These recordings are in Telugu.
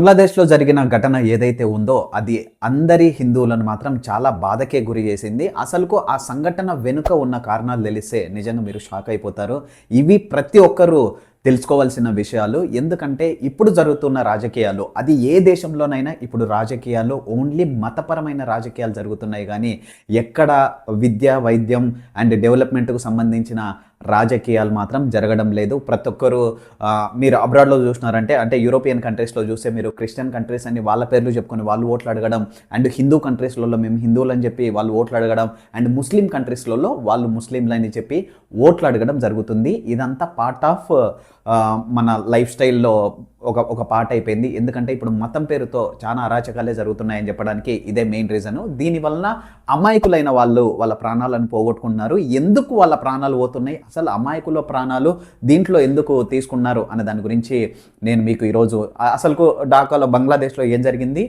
బంగ్లాదేశ్లో జరిగిన ఘటన ఏదైతే ఉందో అది అందరి హిందువులను మాత్రం చాలా బాధకే గురి చేసింది. అసలుకు ఆ సంఘటన వెనుక ఉన్న కారణాలు తెలిస్తే నిజంగా మీరు షాక్ అయిపోతారు. ఇవి ప్రతి ఒక్కరూ తెలుసుకోవాల్సిన విషయాలు. ఎందుకంటే ఇప్పుడు జరుగుతున్న రాజకీయాలు, అది ఏ దేశంలోనైనా ఇప్పుడు రాజకీయాలు ఓన్లీ మతపరమైన రాజకీయాలు జరుగుతున్నాయి కానీ ఎక్కడ విద్య, వైద్యం అండ్ డెవలప్మెంట్కు సంబంధించిన రాజకీయాలు మాత్రం జరగడం లేదు. ప్రతి ఒక్కరు మీరు అబ్రాడ్లో చూసినారంటే, అంటే యూరోపియన్ కంట్రీస్లో చూస్తే మీరు క్రిస్టియన్ కంట్రీస్ అని వాళ్ళ పేర్లు చెప్పుకొని వాళ్ళు ఓట్లు అడగడం, అండ్ హిందూ కంట్రీస్లలో మేము హిందువులు అని చెప్పి వాళ్ళు ఓట్లు అడగడం, అండ్ ముస్లిం కంట్రీస్లలో వాళ్ళు ముస్లింలు అని చెప్పి ఓట్లు అడగడం జరుగుతుంది. ఇదంతా పార్ట్ ఆఫ్ మన లైఫ్ స్టైల్లో ఒక పార్ట్ అయిపోయింది. ఎందుకంటే ఇప్పుడు మతం పేరుతో చాలా అరాచకాలే జరుగుతున్నాయని చెప్పడానికి ఇదే మెయిన్ రీజను. దీనివల్ల అమాయకులైన వాళ్ళు వాళ్ళ ప్రాణాలను పోగొట్టుకున్నారు. ఎందుకు వాళ్ళ ప్రాణాలు పోతున్నాయి, అసలు అమాయకుల ప్రాణాలు దీంట్లో ఎందుకు తీసుకున్నారు అనే దాని గురించి నేను మీకు ఈరోజు అసలు ఢాకాలో బంగ్లాదేశ్లో ఏం జరిగింది,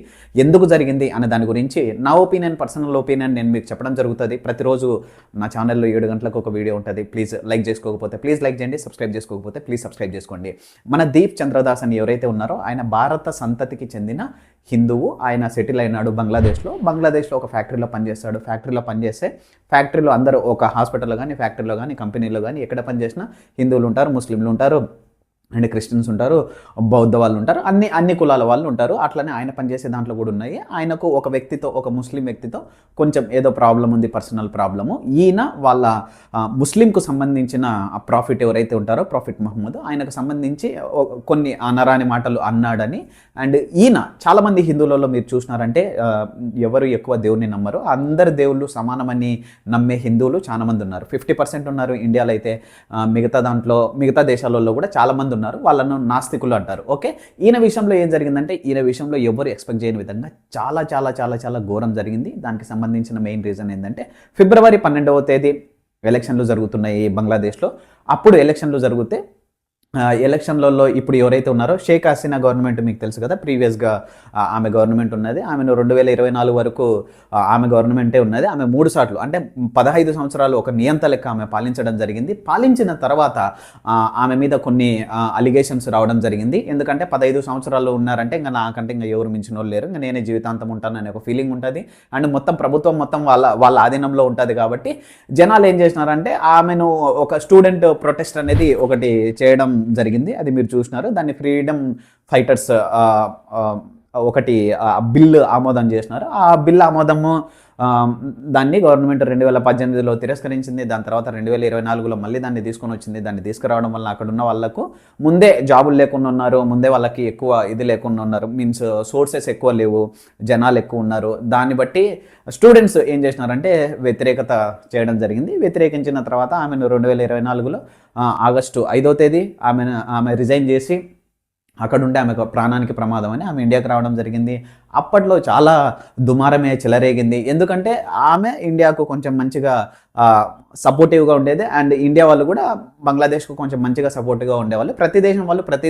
ఎందుకు జరిగింది అనే దాని గురించి నా ఒపీనియన్, పర్సనల్ ఒపీనియన్ నేను మీకు చెప్పడం జరుగుతుంది. ప్రతిరోజు నా ఛానల్లో 7 గంటలకు ఒక వీడియో ఉంటుంది. ప్లీజ్ లైక్ చేసుకోకపోతే ప్లీజ్ లైక్ చేయండి, సబ్స్క్రైబ్ చేసుకోకపోతే ప్లీజ్ సబ్స్క్రైబ్ చేసుకోండి. మన దీప్ చంద్రదాస్ అని ఎవరైతే ఉన్నారో ఆయన భారత సంతతికి చెందిన హిందువు. ఆయన సెటిల్ అయినాడు బంగ్లాదేశ్లో ఒక ఫ్యాక్టరీలో పనిచేస్తాడు. ఫ్యాక్టరీలో పనిచేస్తే ఫ్యాక్టరీలో అందరూ ఒక హాస్పిటల్లో కానీ, ఫ్యాక్టరీలో కానీ, కంపెనీలో కానీ ఎక్కడ పనిచేసినా హిందువులు ఉంటారు, ముస్లింలు ఉంటారు అండ్ క్రిస్టియన్స్ ఉంటారు, బౌద్ధ వాళ్ళు ఉంటారు, అన్ని కులాల వాళ్ళు ఉంటారు. అట్లనే ఆయన పనిచేసే దాంట్లో కూడా ఉన్నాయి. ఆయనకు ఒక ముస్లిం వ్యక్తితో కొంచెం ఏదో ప్రాబ్లం ఉంది, పర్సనల్ ప్రాబ్లము. ఈయన వాళ్ళ ముస్లింకు సంబంధించిన ప్రాఫిట్ ఎవరైతే ఉంటారో, ప్రాఫిట్ మహమ్మద్, ఆయనకు సంబంధించి కొన్ని అనరాని మాటలు అన్నాడని. అండ్ ఈయన చాలామంది హిందువులలో మీరు చూసినారంటే ఎవరు ఎక్కువ దేవుని నమ్మరు, అందరు దేవుళ్ళు సమానమని నమ్మే హిందువులు చాలామంది ఉన్నారు. 50% ఉన్నారు ఇండియాలో అయితే. మిగతా దేశాలలో కూడా చాలామంది ఉన్నారు, వాళ్ళను నాస్తికులు అంటారు. ఓకే, ఈయన విషయంలో ఏం జరిగిందంటే, ఈయన విషయంలో ఎవరు ఎక్స్పెక్ట్ చేయని విధంగా చాలా చాలా చాలా చాలా ఘోరం జరిగింది. దానికి సంబంధించిన మెయిన్ రీజన్ ఏంటంటే, ఫిబ్రవరి 12వ తేదీ ఎలక్షన్లు జరుగుతున్నాయి బంగ్లాదేశ్లో. అప్పుడు ఎలక్షన్లు జరిగితే ఎలక్షన్లలో ఇప్పుడు ఎవరైతే ఉన్నారో షేక్ హసీనా గవర్నమెంట్ మీకు తెలుసు కదా, ప్రీవియస్గా ఆమె గవర్నమెంట్ ఉన్నది. ఆమెను 2024 వరకు ఆమె గవర్నమెంటే ఉన్నది. ఆమె 3 సార్లు అంటే 15 సంవత్సరాలు ఒక నియంత లెక్క ఆమె పాలించడం జరిగింది. పాలించిన తర్వాత ఆమె మీద కొన్ని అలిగేషన్స్ రావడం జరిగింది. ఎందుకంటే 15 సంవత్సరాలు ఉన్నారంటే ఇంకా నాకంటే ఇంకా ఎవరు మించిన వాళ్ళు లేరు, ఇంకా నేనే జీవితాంతం ఉంటాననే ఒక ఫీలింగ్ ఉంటుంది. అండ్ ప్రభుత్వం మొత్తం వాళ్ళ ఆధీనంలో ఉంటుంది. కాబట్టి జనాలు ఏం చేసినారంటే ఆమెను ఒక స్టూడెంట్ ప్రొటెస్ట్ అనేది ఒకటి చేయడం జరిగింది. అది మీరు చూసినారు. దాన్ని ఫ్రీడమ్ ఫైటర్స్ ఒకటి బిల్లు ఆమోదం చేసినారు. ఆ బిల్లు ఆమోదము దాన్ని గవర్నమెంట్ 2018లో తిరస్కరించింది. దాని తర్వాత 2024లో మళ్ళీ దాన్ని తీసుకొని వచ్చింది. దాన్ని తీసుకురావడం వల్ల అక్కడ ఉన్న వాళ్ళకు ముందే జాబులు లేకుండా ఉన్నారు, ముందే వాళ్ళకి ఎక్కువ ఇది లేకుండా ఉన్నారు, మీన్స్ సోర్సెస్ ఎక్కువ లేవు, జనాలు ఎక్కువ ఉన్నారు. దాన్ని బట్టి స్టూడెంట్స్ ఏం చేసినారంటే వ్యతిరేకత చేయడం జరిగింది. వ్యతిరేకించిన తర్వాత ఆమెను 2024లో ఆగస్టు 5వ తేదీ ఆమె రిజైన్ చేసి అక్కడుంటే ఆమెకు ప్రాణానికి ప్రమాదం అని ఆమె ఇండియాకి రావడం జరిగింది. అప్పట్లో చాలా దుమారమే చెలరేగింది. ఎందుకంటే ఆమె ఇండియాకు కొంచెం మంచిగా సపోర్టివ్గా ఉండేది. అండ్ ఇండియా వాళ్ళు కూడా బంగ్లాదేశ్కు కొంచెం మంచిగా సపోర్టివ్గా ఉండేవాళ్ళు. ప్రతి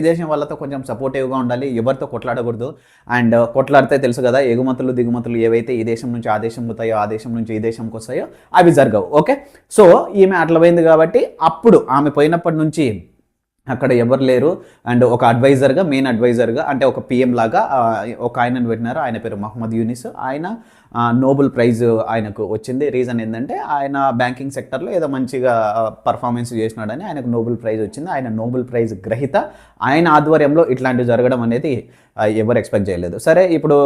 దేశం వాళ్ళతో కొంచెం సపోర్టివ్గా ఉండాలి, ఎవరితో కొట్లాడకూడదు. అండ్ కొట్లాడితే తెలుసు కదా, ఎగుమతులు దిగుమతులు ఏవైతే ఈ దేశం నుంచి ఆ దేశం పోతాయో, ఆ దేశం నుంచి ఈ దేశంకి వస్తాయో అవి జరగవు. ఓకే, సో ఈమె అట్లా పోయింది కాబట్టి అప్పుడు ఆమె పోయినప్పటి నుంచి అక్కడ ఎవరు లేరు. అండ్ ఒక అడ్వైజర్గా, మెయిన్ అడ్వైజర్గా అంటే ఒక పిఎం లాగా ఒక ఆయనను పెట్టినారు. ఆయన పేరు మహమ్మద్ యూనిస్. ఆయన నోబెల్ ప్రైజ్ ఆయనకు వచ్చింది. రీజన్ ఏంటంటే ఆయన బ్యాంకింగ్ సెక్టర్లో ఏదో మంచిగా పర్ఫార్మెన్స్ చేసినాడని ఆయనకు నోబెల్ ప్రైజ్ వచ్చింది. ఆయన నోబెల్ ప్రైజ్ గ్రహీత. ఆయన ఆధ్వర్యంలో ఇట్లాంటివి జరగడం అనేది ఎవరు ఎక్స్పెక్ట్ చేయలేదు. సరే, ఇప్పుడు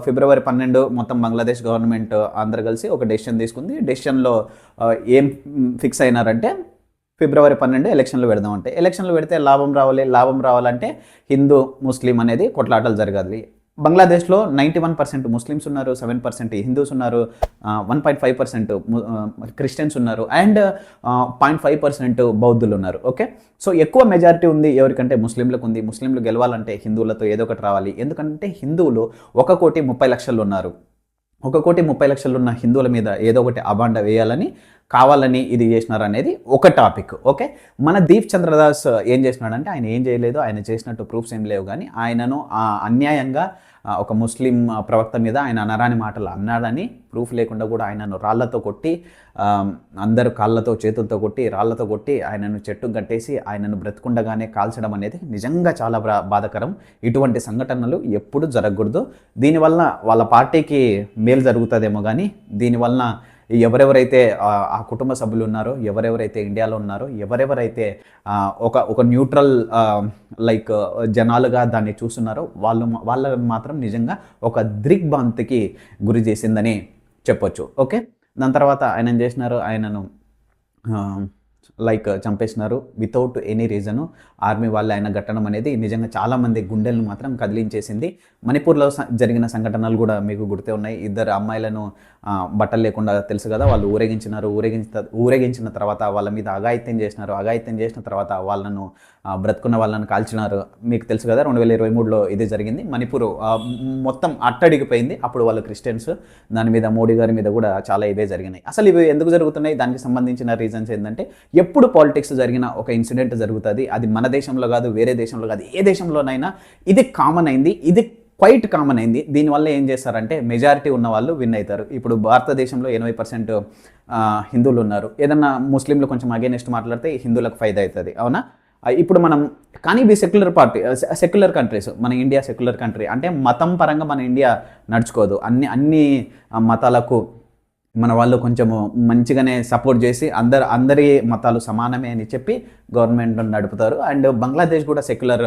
ఫిబ్రవరి 12 మొత్తం బంగ్లాదేశ్ గవర్నమెంట్ అందరు కలిసి ఒక డెసిషన్ తీసుకుంది. డెసిషన్లో ఏం ఫిక్స్ అయినారంటే, ఫిబ్రవరి 12 ఎలక్షన్లు పెడదామంటే, ఎలక్షన్లు పెడితే లాభం రావాలంటే హిందూ ముస్లిం అనేది కొట్లాటలు జరగాలి. బంగ్లాదేశ్లో 91% ముస్లిమ్స్ ఉన్నారు, 7% హిందూస్ ఉన్నారు, 1.5% క్రిస్టియన్స్ ఉన్నారు, అండ్ 0.5% బౌద్ధులు ఉన్నారు. ఓకే, సో ఎక్కువ మెజారిటీ ఉంది ఎవరికంటే ముస్లింలకు ఉంది. ముస్లింలు గెలవాలంటే హిందువులతో ఏదో ఒకటి రావాలి. ఎందుకంటే హిందువులు 1,30,00,000 ఉన్నారు. 1,30,00,000 ఉన్న హిందువుల మీద ఏదో ఒకటి అబాండ వేయాలని కావాలని ఇది చేసినారు అనేది ఒక టాపిక్. ఓకే, మన దీప్ చంద్రదాస్ ఏం చేసినాడంటే ఆయన ఏం చేయలేదు, ఆయన చేసినట్టు ప్రూఫ్స్ ఏం లేవు, కానీ ఆయనను అన్యాయంగా ఒక ముస్లిం ప్రవక్త మీద ఆయన అనరాని మాటలు అన్నాడని ప్రూఫ్ లేకుండా కూడా ఆయనను రాళ్లతో కొట్టి, అందరూ కాళ్ళతో చేతులతో కొట్టి రాళ్లతో కొట్టి ఆయనను చెట్టు కట్టేసి ఆయనను బ్రతుకుండగానే కాల్చడం అనేది నిజంగా చాలా బాధాకరం. ఇటువంటి సంఘటనలు ఎప్పుడు జరగకూడదు. దీనివల్ల వాళ్ళ పార్టీకి మేలు జరుగుతుందేమో, కానీ దీనివల్ల ఎవరెవరైతే ఆ కుటుంబ సభ్యులు ఉన్నారో, ఎవరెవరైతే ఇండియాలో ఉన్నారో, ఎవరెవరైతే ఒక న్యూట్రల్ లైక్ జనాలుగా దాన్ని చూస్తున్నారో వాళ్ళని మాత్రం నిజంగా ఒక దిగ్భ్రాంతికి గురి చేసిందని చెప్పొచ్చు. ఓకే, దాని తర్వాత ఆయన ఏం చేసినారు, ఆయనను లైక్ చంపేసినారు వితౌట్ ఎనీ రీజను. ఆర్మీ వాళ్ళు ఆయన ఘట్టడం అనేది నిజంగా చాలామంది గుండెలను మాత్రం కదిలించేసింది. మణిపూర్లో జరిగిన సంఘటనలు కూడా మీకు గుర్తే ఉన్నాయి. ఇద్దరు అమ్మాయిలను బట్టలు లేకుండా తెలుసు కదా, వాళ్ళు ఊరేగించిన తర్వాత వాళ్ళ మీద అఘాయిత్యం చేసినారు. అఘాయిత్యం చేసిన తర్వాత వాళ్ళను బ్రతుకున్న వాళ్ళని కాల్చినారు. మీకు తెలుసు కదా, 2023లో ఇది జరిగింది. మణిపూర్ మొత్తం అట్టడిగిపోయింది. అప్పుడు వాళ్ళు క్రిస్టియన్స్. దాని మీద మోడీ గారి మీద కూడా చాలా ఇవే జరిగినాయి. అసలు ఇవి ఎందుకు జరుగుతున్నాయి, దానికి సంబంధించిన రీజన్స్ ఏంటంటే, ఎప్పుడు పాలిటిక్స్ జరిగిన ఒక ఇన్సిడెంట్ జరుగుతుంది. అది మన దేశంలో కాదు, వేరే దేశంలో కాదు, ఏ దేశంలోనైనా ఇది కామన్ అయింది. ఇది క్వైట్ కామన్ అయింది. దీనివల్ల ఏం చేస్తారంటే మెజారిటీ ఉన్న వాళ్ళు విన్ అవుతారు. ఇప్పుడు భారతదేశంలో 80% హిందువులు ఉన్నారు. ఏదన్నా ముస్లింలు కొంచెం అగేనెస్ట్ మాట్లాడితే హిందువులకు ఫైదా అవుతుంది, అవునా? ఇప్పుడు మనం కానీ ఇవి సెక్యులర్ కంట్రీస్. మన ఇండియా సెక్యులర్ కంట్రీ అంటే మతం పరంగా మన ఇండియా నడుచుకోదు. అన్ని మతాలకు మన వాళ్ళు కొంచెము మంచిగానే సపోర్ట్ చేసి అందరి మతాలు సమానమే అని చెప్పి గవర్నమెంట్ నడుపుతారు. అండ్ బంగ్లాదేశ్ కూడా సెక్యులర్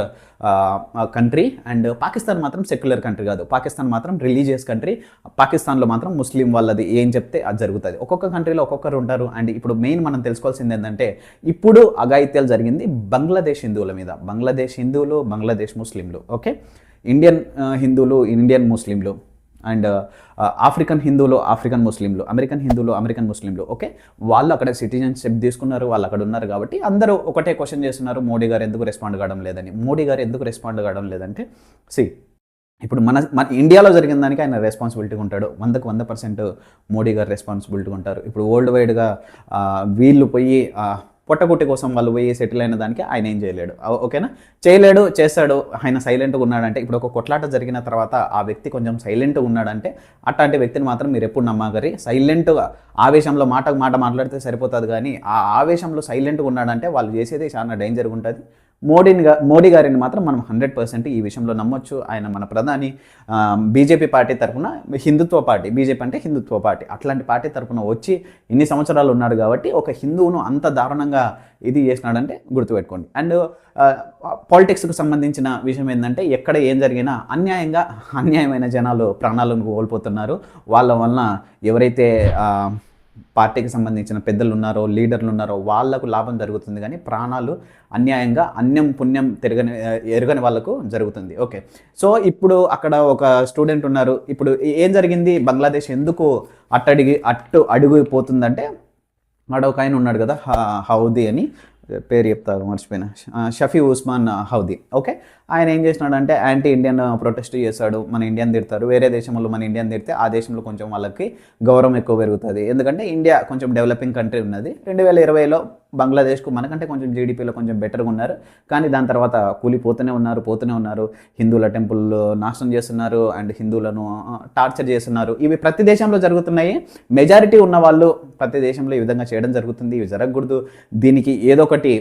కంట్రీ, అండ్ పాకిస్తాన్ మాత్రం సెక్యులర్ కంట్రీ కాదు. పాకిస్తాన్ మాత్రం రిలీజియస్ కంట్రీ. పాకిస్తాన్లో మాత్రం ముస్లిం వాళ్ళది ఏం చెప్తే అది జరుగుతుంది. ఒక్కొక్క కంట్రీలో ఒక్కొక్కరు ఉంటారు. అండ్ ఇప్పుడు మెయిన్ మనం తెలుసుకోవాల్సింది ఏంటంటే, ఇప్పుడు అఘాయిత్యాలు జరిగింది బంగ్లాదేశ్ హిందువుల మీద. బంగ్లాదేశ్ హిందువులు, బంగ్లాదేశ్ ముస్లింలు, ఓకే, ఇండియన్ హిందువులు, ఇండియన్ ముస్లింలు, అండ్ ఆఫ్రికన్ హిందువులు, ఆఫ్రికన్ ముస్లింలు, అమెరికన్ హిందువులు, అమెరికన్ ముస్లింలు, ఓకే, వాళ్ళు అక్కడ సిటిజన్షిప్ తీసుకున్నారు, వాళ్ళు అక్కడ ఉన్నారు. కాబట్టి అందరూ ఒకటే క్వశ్చన్ చేస్తున్నారు, మోడీ గారు ఎందుకు రెస్పాండ్ కావడం లేదని. మోడీ గారు ఎందుకు రెస్పాండ్ కావడం లేదంటే, ఇప్పుడు మన ఇండియాలో జరిగిన దానికి ఆయన రెస్పాన్సిబిలిటీ ఉంటాడు. 100% మోడీ గారు రెస్పాన్సిబిలిటీ ఉంటారు. ఇప్పుడు వరల్డ్ వైడ్గా వీళ్ళు పోయి పొట్టగుట్టి కోసం వాళ్ళు పోయి సెటిల్ అయిన దానికి ఆయన ఏం చేయలేడు, ఓకేనా? చేయలేడు, చేస్తాడు. ఆయన సైలెంట్గా ఉన్నాడంటే, ఇప్పుడు ఒక కొట్లాట జరిగిన తర్వాత ఆ వ్యక్తి కొంచెం సైలెంట్గా ఉన్నాడంటే, అట్లాంటి వ్యక్తిని మాత్రం మీరు ఎప్పుడు నమ్మగరి. సైలెంట్గా ఆవేశంలో మాట మాట్లాడితే సరిపోతుంది, కానీ ఆ ఆవేశంలో సైలెంట్గా ఉన్నాడంటే వాళ్ళు చేసేది చాలా డేంజర్గా ఉంటుంది. మోడీ గారిని మాత్రం మనం 100% ఈ విషయంలో నమ్మొచ్చు. ఆయన మన ప్రధాని. బీజేపీ పార్టీ తరఫున, హిందుత్వ పార్టీ, బీజేపీ అంటే హిందుత్వ పార్టీ, అట్లాంటి పార్టీ తరఫున వచ్చి ఇన్ని సంవత్సరాలు ఉన్నాడు కాబట్టి ఒక హిందువును అంత దారుణంగా ఇది చేసినాడంటే గుర్తుపెట్టుకోండి. అండ్ పాలిటిక్స్కి సంబంధించిన విషయం ఏంటంటే, ఎక్కడ ఏం జరిగినా అన్యాయమైన జనాలు ప్రాణాలను కోల్పోతున్నారు. వాళ్ళ వలన ఎవరైతే పార్టీకి సంబంధించిన పెద్దలు ఉన్నారో, లీడర్లు ఉన్నారో వాళ్ళకు లాభం జరుగుతుంది, కానీ ప్రాణాలు అన్యాయంగా పుణ్యం ఎరగని వాళ్ళకు జరుగుతుంది. ఓకే, సో ఇప్పుడు అక్కడ ఒక స్టూడెంట్ ఉన్నారు. ఇప్పుడు ఏం జరిగింది, బంగ్లాదేశ్ ఎందుకు అడుగుపోతుందంటే, ఒక ఆయన ఉన్నాడు కదా, హౌదీ అని పేరు చెప్తారు, మర్చిపోయినా, షఫీ ఉస్మాన్ హౌదీ, ఓకే. ఆయన ఏం చేసినాడంటే యాంటీ ఇండియన్ ప్రొటెస్ట్ చేశాడు. మన ఇండియన్ తిడతారు, వేరే దేశంలో మన ఇండియన్ తిడితే ఆ దేశంలో కొంచెం వాళ్ళకి గౌరవం ఎక్కువ పెరుగుతుంది. ఎందుకంటే ఇండియా కొంచెం డెవలపింగ్ కంట్రీ ఉన్నది. 2020లో బంగ్లాదేశ్కు మనకంటే కొంచెం జీడిపిలో కొంచెం బెటర్గా ఉన్నారు, కానీ దాని తర్వాత కూలిపోతూనే ఉన్నారు. హిందువుల టెంపుల్ నాశనం చేస్తున్నారు, అండ్ హిందువులను టార్చర్ చేస్తున్నారు. ఇవి ప్రతి దేశంలో జరుగుతున్నాయి. మెజారిటీ ఉన్న వాళ్ళు ప్రతి దేశంలో ఈ విధంగా చేయడం జరుగుతుంది. ఇవి జరగకూడదు. దీనికి ఏదో ఒకటి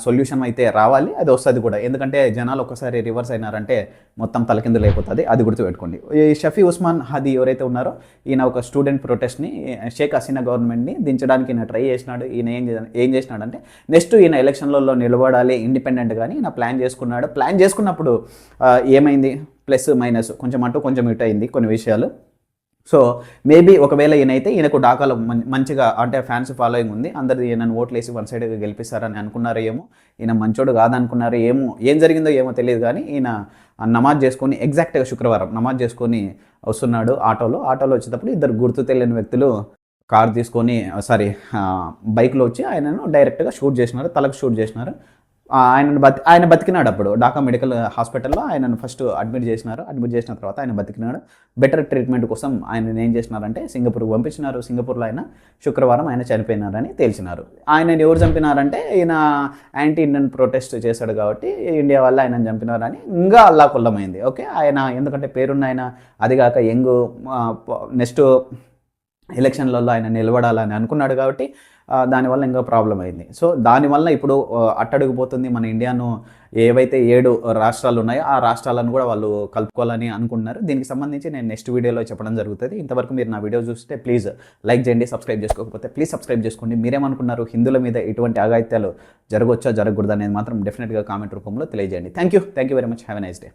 సొల్యూషన్ అయితే రావాలి, అది వస్తుంది కూడా. ఎందుకంటే జనాలు ఒకసారి రివర్స్ అయినారంటే మొత్తం తలకిందులు అయిపోతుంది, అది గుర్తుపెట్టుకోండి. ఈ షఫీ ఉస్మాన్ హదీ ఎవరైతే ఉన్నారో, ఈయన ఒక స్టూడెంట్ ప్రొటెస్ట్ని, షేక్ హసీనా గవర్నమెంట్ని దించడానికి ఈయన ట్రై చేసినాడు. ఈయన ఏం చేసినాడంటే, నెక్స్ట్ ఈయన ఎలక్షన్లలో నిలబడాలి ఇండిపెండెంట్ కానీ ఈయన ప్లాన్ చేసుకున్నాడు. ప్లాన్ చేసుకున్నప్పుడు ఏమైంది, ప్లస్ మైనస్ కొంచెం అటు కొంచెం ఇటు అయింది కొన్ని విషయాలు. సో మేబీ ఒకవేళ ఈయనైతే ఈయనకు ఢాకాలో మంచిగా అంటే ఫ్యాన్స్ ఫాలోయింగ్ ఉంది, అందరు ఈయనను ఓట్లేసి వన్ సైడ్గా గెలిపిస్తారని అనుకున్నారు. ఈయన మంచోడు కాదనుకున్నారు. ఏం జరిగిందో ఏమో తెలియదు, కానీ ఈయన నమాజ్ చేసుకొని ఎగ్జాక్ట్గా శుక్రవారం నమాజ్ చేసుకొని వస్తున్నాడు. ఆటోలో వచ్చేటప్పుడు ఇద్దరు గుర్తు తెలియని వ్యక్తులు బైక్లో వచ్చి ఆయనను డైరెక్ట్గా షూట్ చేసినారు, తలకు షూట్ చేసినారు. ఆయన బతికినాడు. అప్పుడు ఢాకా మెడికల్ హాస్పిటల్లో ఆయనను ఫస్ట్ అడ్మిట్ చేసినారు. అడ్మిట్ చేసిన తర్వాత ఆయన బతికినాడు. బెటర్ ట్రీట్మెంట్ కోసం ఆయన ఏం చేసినారంటే సింగపూర్కి పంపించినారు. సింగపూర్లో ఆయన శుక్రవారం ఆయన చనిపోయినారని తేల్చినారు. ఆయనని ఎవరు చంపినారంటే ఈయన యాంటీ ఇండియన్ ప్రొటెస్ట్ చేశాడు కాబట్టి ఇండియా వల్ల ఆయనను చంపినారని ఇంకా అల్లాకొల్లమైంది. ఓకే, ఆయన ఎందుకంటే పేరున్న ఆయన, అదిగాక యంగ్, నెక్స్ట్ ఎలక్షన్లలో ఆయన నిలబడాలని అనుకున్నాడు కాబట్టి దానివల్ల ఇంకా ప్రాబ్లం అయింది. సో దానివల్ల ఇప్పుడు అట్టడుగుపోతుంది మన ఇండియాను. ఏవైతే 7 రాష్ట్రాలు ఉన్నాయో ఆ రాష్ట్రాలను కూడా వాళ్ళు కలుపుకోవాలని అనుకుంటున్నారు. దీనికి సంబంధించి నేను నెక్స్ట్ వీడియోలో చెప్పడం జరుగుతుంది. ఇంతవరకు మీరు నా వీడియో చూస్తే ప్లీజ్ లైక్ చేయండి. సబ్స్క్రైబ్ చేసుకోకపోతే ప్లీజ్ సబ్స్క్రైబ్ చేసుకోండి. మీరేమనుకున్నారు, హిందువుల మీద ఇటువంటి అఘాయిత్యాలు జరగవచ్చా జరగకూడదు అనేది మాత్రం డెఫినెట్గా కామెంట్ రూపంలో తెలియజేయండి. Thank you very much. Have a nice day.